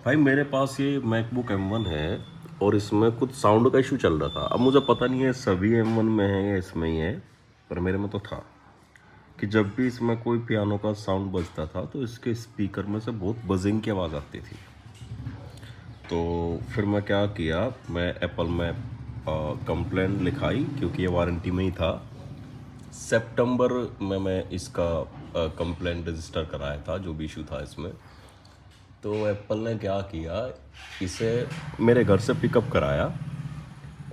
भाई मेरे पास ये मैकबुक M1 है और इसमें कुछ साउंड का इशू चल रहा था। अब मुझे पता नहीं है सभी M1 में है या इसमें ही है, पर मेरे में तो था कि जब भी इसमें कोई पियानो का साउंड बजता था तो इसके स्पीकर में से बहुत बजिंग की आवाज़ आती थी। तो फिर मैं क्या किया, मैं एप्पल में कंप्लेंट लिखाई क्योंकि ये वारंटी में ही था। सितंबर में मैं इसका कंप्लेंट रजिस्टर कराया था, जो भी इशू था इसमें। तो एप्पल ने क्या किया, इसे मेरे घर से पिकअप कराया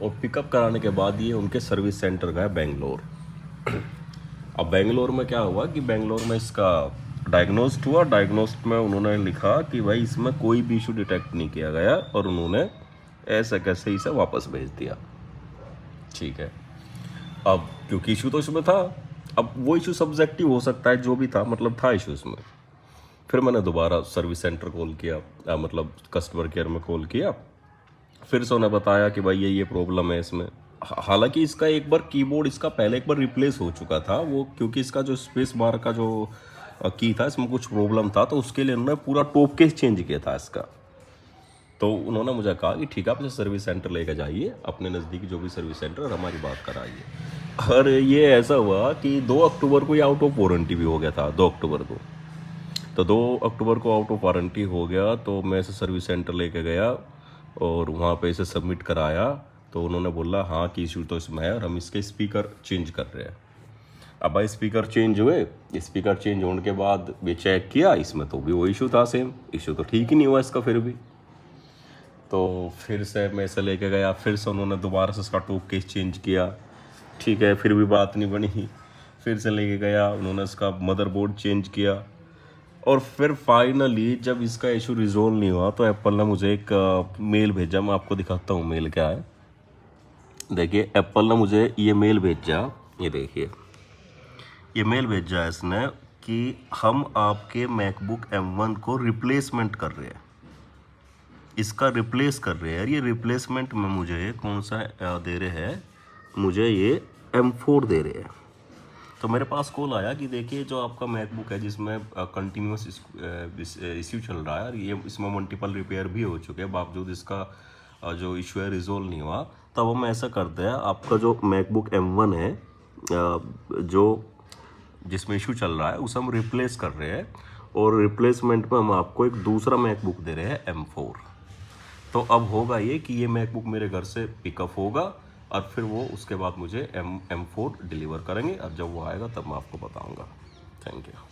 और पिकअप कराने के बाद ये उनके सर्विस सेंटर गया बेंगलोर। अब बेंगलोर में क्या हुआ कि बेंगलोर में इसका डायग्नोस्ट हुआ। डायग्नोस्ट में उन्होंने लिखा कि भाई इसमें कोई भी इशू डिटेक्ट नहीं किया गया और उन्होंने ऐसे कैसे इसे वापस भेज दिया। ठीक है, अब क्योंकि इशू तो इसमें था, अब वो इशू सब्जेक्टिव हो सकता है, जो भी था मतलब था इशू इसमें। फिर मैंने दोबारा सर्विस सेंटर कॉल किया, मतलब कस्टमर केयर में कॉल किया। फिर से उन्हें बताया कि भाई ये प्रॉब्लम है इसमें। हालांकि इसका एक बार कीबोर्ड इसका पहले एक बार रिप्लेस हो चुका था वो, क्योंकि इसका जो स्पेस बार का जो की था इसमें कुछ प्रॉब्लम था, तो उसके लिए उन्होंने पूरा टॉप केस चेंज किया था इसका। तो उन्होंने मुझे कहा कि ठीक है, आप इसे सर्विस सेंटर लेकर जाइए, अपने नज़दीक जो भी सर्विस सेंटर, और हमारी बात कराइए। और ये ऐसा हुआ कि 2 अक्टूबर को ये आउट ऑफ वारंटी भी हो गया था, 2 अक्टूबर को। तो 2 अक्टूबर को आउट ऑफ वारंटी हो गया, तो मैं इसे सर्विस सेंटर लेके गया और वहाँ पे इसे सबमिट कराया। तो उन्होंने बोला हाँ कि इशू तो इसमें है और हम इसके स्पीकर चेंज कर रहे हैं। अब भाई स्पीकर चेंज हुए, स्पीकर चेंज होने के बाद भी चेक किया, इसमें तो भी वो इशू था, सेम इशू, तो ठीक ही नहीं हुआ इसका फिर भी। तो फिर से मैं इसे लेके गया, फिर से उन्होंने दोबारा से इसका टॉप केस चेंज किया। ठीक है, फिर भी बात नहीं बनी। फिर से लेके गया, उन्होंने इसका मदरबोर्ड चेंज किया। और फिर फाइनली जब इसका इशू रिजोल्व नहीं हुआ तो एप्पल ने मुझे एक मेल भेजा। मैं आपको दिखाता हूँ मेल क्या है। देखिए, एप्पल ने मुझे ये मेल भेजा, ये देखिए, ये मेल भेजा है इसने कि हम आपके मैकबुक M1 को रिप्लेसमेंट कर रहे हैं, इसका रिप्लेस कर रहे हैं। ये रिप्लेसमेंट में मुझे कौन सा दे रहे हैं, मुझे ये M4 दे रहे हैं। तो मेरे पास कॉल आया कि देखिए जो आपका मैकबुक है जिसमें कंटिन्यूस इश्यू चल रहा है और ये इसमें मल्टीपल रिपेयर भी हो चुके हैं, बावजूद इसका जो इशू है रिजोल्व नहीं हुआ। तब हम ऐसा करते हैं, आपका जो मैकबुक M1 है जो जिसमें इशू चल रहा है उसे हम रिप्लेस कर रहे हैं और रिप्लेसमेंट में हम आपको एक दूसरा मैकबुक दे रहे हैं M4। तो अब होगा ये कि ये मैकबुक मेरे घर से पिकअप होगा और फिर वो उसके बाद मुझे M4 डिलीवर करेंगे। अब जब वो आएगा तब मैं आपको बताऊंगा। Thank you.